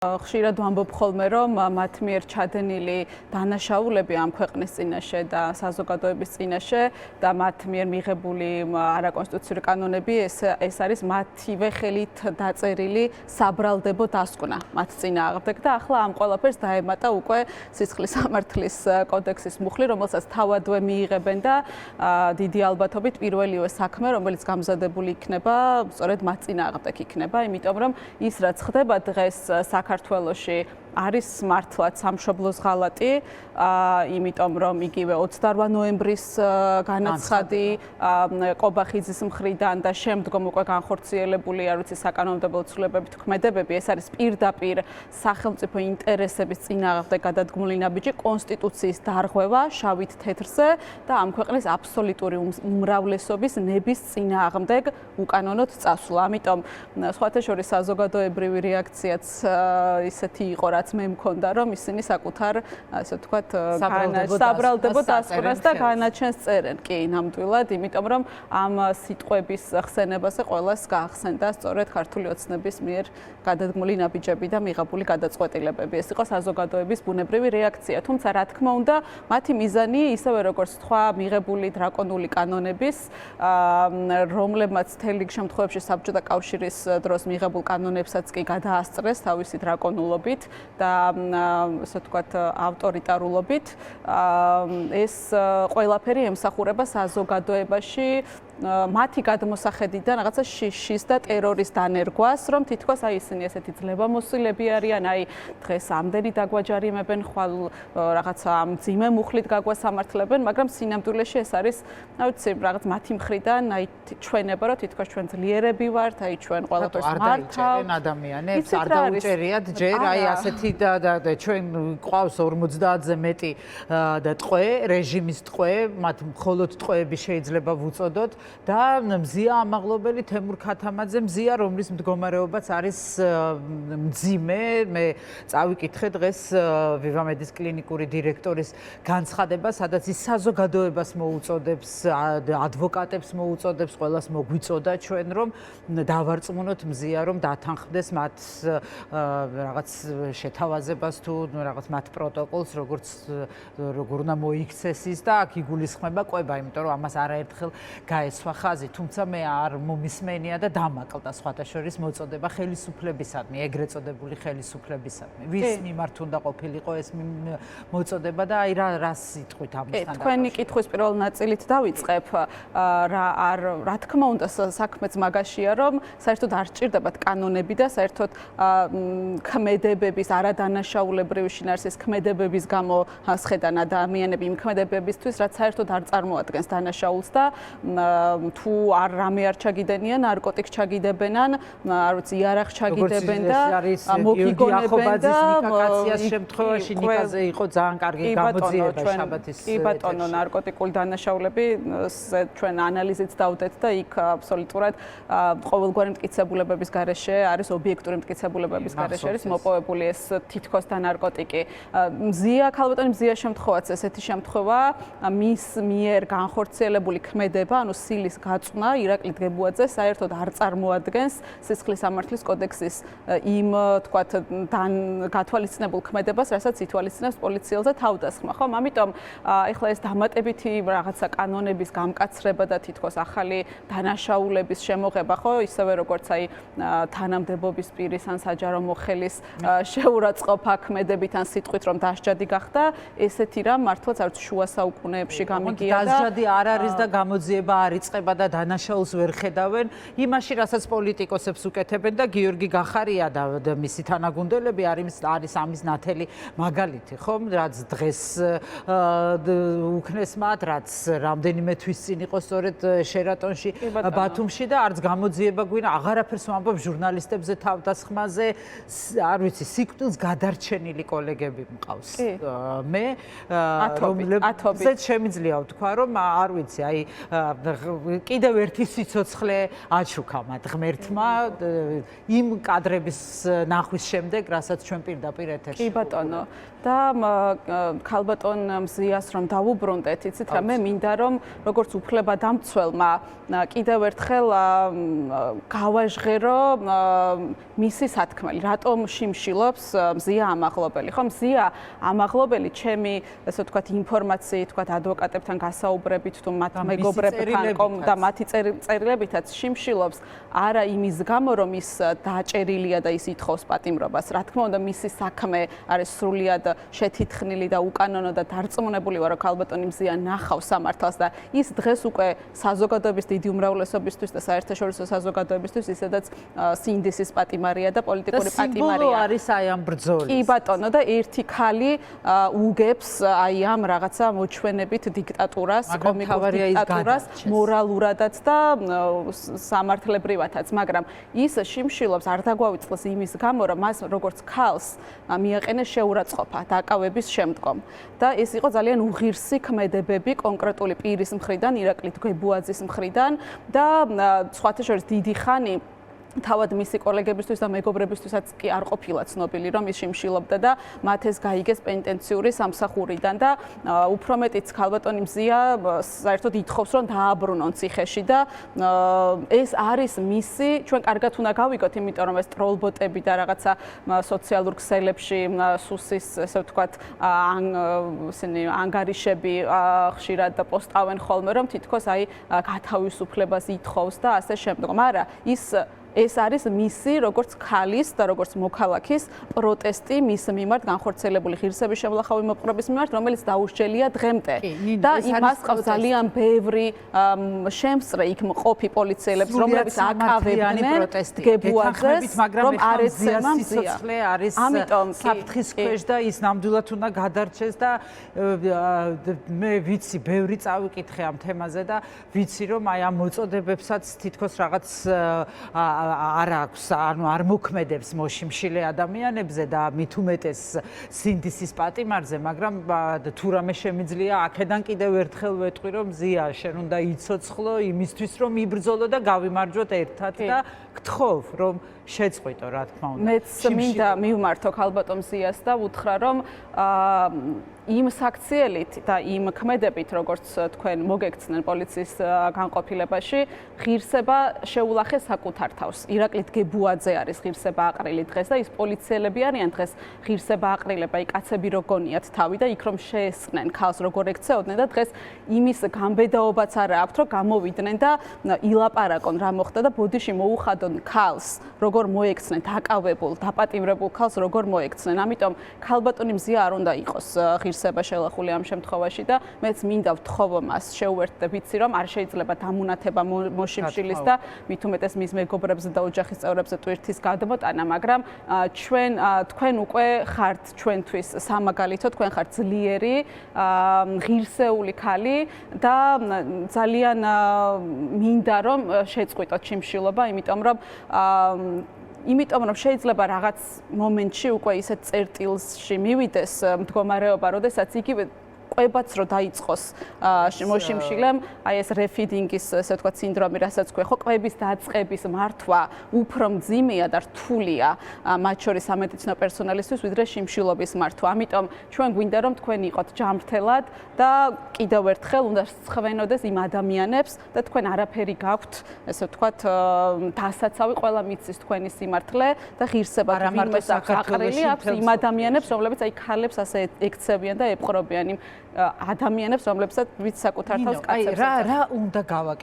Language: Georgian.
ხშირად ვამბობ ხოლმე, რომ მათ მიერ ჩადენილი დანაშაულები ამ ქვეყნის წინაშე და საზოგადოების წინაშე და მათ მიერ მიღებული არაკონსტიტუციური კანონები ეს არის მათივე ხელით დაწერილი საბრალდებო დასკვნა მათ წინააღმდეგ და ახლა ამ ყველაფერს დაემატა უკვე სისხლის სამართლის კოდექსის მუხლი, რომელსაც თავადვე მიიღებენ და დიდი ალბათობით პირველივე საქმე, რომელიც გამზადებული იქნება, სწორედ მათ წინააღმდეგ იქნება, იმიტომ რომ ის რაც ხდება დღეს საქართველოში არის მართლაც სამშობლოს ღალატი, იმიტომ რომ იგივე 28 ნოემბრის განაცხადი ყობახიძის მხრიდან და შემდგომ უკვე განხორციელებული არ ვიცი საკანონმდებლო ცვლილებებით ქმედებები, ეს არის პირდაპირ სახელმწიფო ინტერესების წინააღმდეგ გადადგმული ნაბიჯი, კონსტიტუციის დარღვევა შავით თეთრზე და ამ ქვეყნის აბსოლუტური უმრავლესობის ნების წინააღმდეგ უკანონოდ წასვლა. ამიტომ სხვათა შორის საზოგადოებრივი რეაქციაც ისეთი იყო, რაც მე მქონდა, რომ ისინი საკუთარ, ასე ვთქვათ, საბრალდებო დასკვნას და განაჩენს წერენ. კი, ნამდვილად, იმიტომ რომ ამ სიტყვების ხსენებაზე ყველას გაახსენდა სწორედ ქართული ოცნების მიერ გადადგმული ნაბიჯები და მიღებული გადაწყვეტილებები. ეს იყო საზოგადოების ბუნებრივი რეაქცია. თუმცა, რა თქმა უნდა, მათი მიზანი ისევე როგორც სხვა მიღებული დრაკონული კანონების, რომლებმაც მთელ რიგ შემთხვევებში საბჭოთა კავშირის დროს მიღებულ კანონებსაც კი გადაასწრეს თავისი დრაკონულობით და ასე ვთქვათ ავტორიტარულობით, ეს ყველაფერი ემსახურება საზოგადოებაში მათი გადმოსახედიდან რაღაცა შიშის და ტერორის დანერგვას, რომ თითქოს აი ისინი ესეთი ძლევამოსილები არიან, აი დღეს ამდენი დაგვაჯარიმებენ, ხვალ რაღაცა მძიმე მუხლით გაგვასამართლებენ, მაგრამ სინამდვილეში ეს არის, რა ვიცი, რაღაც მათი მხრიდან, აი ჩვენება, რომ თითქოს ჩვენ ძლიერები ვართ, აი ჩვენ ყველაფერს მართავთ. ადამიანებს არ დაუჭერიათ ჯერ აი ასეთი და ჩვენ ყავს 50-ზე მეტი და ტყვე, რეჟიმის ტყვე, მათ მხოლოდ ტყვეები შეიძლება ვუწოდოთ და მზია ამაღლობელი თემურ ქათამაძე, მზია, რომლის მდგომარეობაც არის მძიმე. მე წავიკითხე დღეს ვივამედის კლინიკური დირექტორის განცხადება, სადაც ის საზოგადოებას მოუწოდებს, ადვოკატებს მოუწოდებს, ყველას მოგვიწოდა ჩვენ, რომ დავარწმუნოთ მზია, რომ დათანხმდეს მათ რაღაც შეთავაზებას თუ რაღაც მათ პროტოკოლს, როგორ უნდა მოიქცეს ის და აქ იგულისხმება კვება, იმიტომ რომ ამას არაერთხელ გაესვა ხაზი, თუმცა მე არ მომისმენია და დამაკლდა სხვათა შორის მოწოდება ხელისუფლებისადმი, ეგრეთ წოდებული ხელისუფლებისადმი. ვის მიმართ უნდა ყოფილიყო ეს მოწოდება და აი რა სიტყვით ამასთან დაკავშირებით? თქვენი კითხვის პირველ ნაწილით დავიწყებ, რა თქმა უნდა საქმეც მაგაშია, რომ საერთოდ არ სჭირდებათ კანონები და საერთოდ ქმედებების არადანაშაულებრივი შინაარსის ქმედებების გამო ასხედან ადამიანები იმ ქმედებებისთვის, რაც საერთოდ არ წარმოადგენს დანაშაულს და თუ არ რამე არ ჩაგიდენიან, ნარკოტიკს ჩაგიდებენან, არ ვიცი, იარაღს ჩაგიდებენ და მოგიგონებენ და ნიკაკაციას შემთხვევაში ნიკაზე იყო ძალიან კარგი გამოძიება შაბათის. კი ბატონო, ნარკოტიკული დანაშაულები ჩვენ ანალიზით დავდეთ და იქ აბსოლუტურად ყოველგვარი მტკიცებულებების გარეშე არის ობიექტური მტკიცებულებების გარეშე არის მოპოვებული ეს თითქოს და ნარკოტიკი. მზია, ქალბატონი მზია შემთხვევაც ესეთი შემთხვევა, მის მიერ განხორციელებული ქმედება, ანუ სილის გაწვნა ირაკლი დგებუაძე საერთოდ არ წარმოადგენს სისხლის სამართლის კოდექსის იმ, თქვათ, გათვალისწინებულ ქმედებას, რასაც ითვალისწინებს პოლიციელზე თავდასხმა, ხო? ამიტომ ეხლა ეს დამატებითი რაღაცა კანონების გამკაცრება და თითქოს ახალი დანაშაულების შემოღება, ხო? ისევე როგორც აი თანამდებობის პირის ან საჯარო მოხელის შეურაცხყოფა ქმედებით ან სიტყვით რომ დასჯადი გახდა, ესეთი რამ მართლაც არც შუა საუკუნეებში გამიგია და დასჯადი არ არის და გამოძიება არ იწყება და დანაშაულს ვერ ხედავენ, იმაში რასაც პოლიტიკოსებს უკეთებენ და გიორგი გახარია და მისი თანაგუნდელები არის ამის ნათელი მაგალითი, ხომ? რაც დღეს უქნეს მათ, რაც რამდენიმე თვის წინ იყო სწორედ შერატონში, ბათუმში და არც გამოძიება გვინდა, აღარაფერს ვამბობ ჟურნალისტებზე თავდასხმაზე, არ ვიცი, სიკვდილს გადარჩენილი კოლეგები მყავს. მე რომლებზეც შემიძლია ვთქვა, რომ არ ვიცი, აი კიდევ ერთი სიცოცხლე აჩუქა მათ ღმერთმა იმ კადრების ნახვის შემდეგ, რასაც ჩვენ პირდაპირ ეთერში. კი ბატონო. და ქალბატონ მზიას რომ დავუბრუნდეთ, იცით რა, მე მინდა რომ როგორც უფლებადამცველმა კიდევ ერთხელ გავაჟღერო მისი სათქმელი, რატომ შიმშილობს მზია ამაღლობელი. ხო, მზია ამაღლობელი ჩემი, ასე ვთქვათ, ინფორმაციით, ვთქვათ, ადვოკატებთან გასაუბრებით თუ მათ მეგობრებთან და მათი წერილებითაც შიმშილობს არა იმის გამო, რომ ის დაჭერილია და ის ითხოვს პატიმრობას. რა თქმა უნდა, მისი საქმე არის სრულიად შეთითხნილი და უკანონო და დარწმუნებული ვარ, რომ ქალბატონი მზია ნახავს სამართალს და ის დღეს უკვე საზოგადოების დიდი უმრავლესობისთვის და საერთაშორისო საზოგადოებისთვის ისედაც სინდისის პატიმარია და პოლიტიკური პატიმარია. სიმბოლო არის აი ამ ბრძოლის. კი ბატონო და ერთი ქალი უგებს აი ამ რაღაცა მოჩვენებით დიქტატურას, კომიკურ დიქტატურას, მორალურადაც და სამართლებრივადაც, მაგრამ ის შიმშილობს არ დაგვავიწყოს იმის გამო, რომ მას როგორც ქალს მიაყენეს შეურაცხყოფა დაკავების შემდგომ. და ეს იყო ძალიან უღირსი ქმედებები კონკრეტული პირის მხრიდან, ირაკლი გებუაძის მხრიდან და სხვათა შორის დიდი ხანი თავად მისი კოლეგებისთვის და მეგობრებისთვისაც კი არ ყოფილა ცნობილი, რომ ის შიმშილობდა და მათ ეს გაიგეს პენტენციური სამსახურიდან და უფრო მეტიც ქალბატონი მზია საერთოდ ითხოვს, რომ დააბრუნონ ციხეში და ეს არის მისი, ჩვენ კარგად უნდა გავიგოთ, იმიტომ რომ ეს ტროლბოტები და რაღაცა სოციალურ ქსელებში სუსის, ესე ვთქვათ, ანგარიშები ხშირად პოსტავენ ხოლმე, რომ თითქოს აი გათავისუფლებას ითხოვს და ასე შემდგომ. არა, ეს არის მისი როგორც ქალის და როგორც მოქალაქის პროტესტი მის მიმართ განხორციელებული ღირსების შემლახავი მოპყრობის მიმართ, რომელიც დაუსჯელია დღემდე. და იმას ყავს ძალიან ბევრი შემსწრე იქ მყოფი პოლიციელებს, რომლებიც აკავებდნენ გებუაძეს, რომ არ ეცემა მზია. არის საფრთხის ქვეშ და ის ნამდვილად უნდა გადარჩეს და მე ვიცი, ბევრი წავიკითხე ამ თემაზე და ვიცი, რომ აი ამ მოწოდებებსაც თითქოს რაღაც არ აქვს, ანუ არ მოქმედებს მოშიმშილე ადამიანებზე და მით უმეტეს სინდისის პატიმარზე, მაგრამ თუ რამე შემიძლია, აქედან კიდევ ერთხელ ვეტყვი, რომ მზია, შენ უნდა იცოცხლო იმისთვის, რომ იბრძოლო და გავიმარჯვოთ ერთად და გთხოვ, რომ შეწყვიტო, რა თქმა უნდა. მეც მინდა მივმართო ქალბატონ მზიას და უთხრა, რომ იმ საქციელით და იმ ქმედებით, როგორც თქვენ მოგექცნენ პოლიციის განყოფილებაში, ღირსება შეულახეს საკუთარ თავს. ირაკლი გებუაძე არის ღირსება აყრილი დღეს და ის პოლიციელები არიან დღეს ღირსება აყრილება, აი კაცები რო გონიათ თავი და იქ რომ შეესწნენ ქალს როგორ ექცეოდნენ და დღეს იმის გამბედაობაც არა აქვთ, რომ გამოვიდნენ და ილაპარაკონ რა მოხდა და ბოდიში მოუხადონ ქალს, როგორ მოექცნენ დაკავებულ, დაპატიმრებულ ქალს როგორ მოექცნენ. ამიტომ ქალბატონი მზია არ უნდა იყოს ღირსება შელახული ამ შემთხვევაში და მეც მინდა ვთხოვო მას შეუერთდე და ვიცი რომ არ შეიძლება დამუნათება მოშიმშილის და მით უმეტეს მის მეგობრებზე და ოჯახის წევრებზე ტვირთის გადმოტანა, მაგრამ თქვენ უკვე ხართ ჩვენთვის სამაგალითო, თქვენ ხართ ძლიერი, ღირსეული ქალი და ძალიან მინდა რომ შეწყვიტოთ შიმშილობა, იმიტომ რომ შეიძლება რაღაც მომენტში უკვე ისეთ წერტილში მივიდეს მდგომარეობა, როდესაც იგივე ყვებაც რო დაიწყოს მოშიმშილემ, აი ეს რეფიდინგის, ესე ვთქვათ, სინდრომი, რასაც ქვია, ხო, ყვების დაწყების მართვა უფრო მძიმეა და რთულია მათ შორის სამედიცინო პერსონალისთვის, ვიდრე შიმშილობის მართვა. ამიტომ ჩვენ გვინდა რომ თქვენ იყოთ ჯანმრთელად და კიდევ ერთხელ უნდა სცხვენოდეს იმ ადამიანებს და თქვენ არაფერი გაქვთ, ესე ვთქვათ, დასაცავი, ყველა მიცის თქვენი სიმართლე და ღირსება ვინმეს აყრილი აქვს იმ ადამიანებს, რომლებიც აი ქალებს ასე ექცევიან და ეპყრობიან იმ ადამიანებს, რომლებსაც ვიც საკუთარ თავს კაცებს. რა უნდა გავაკეთოთ?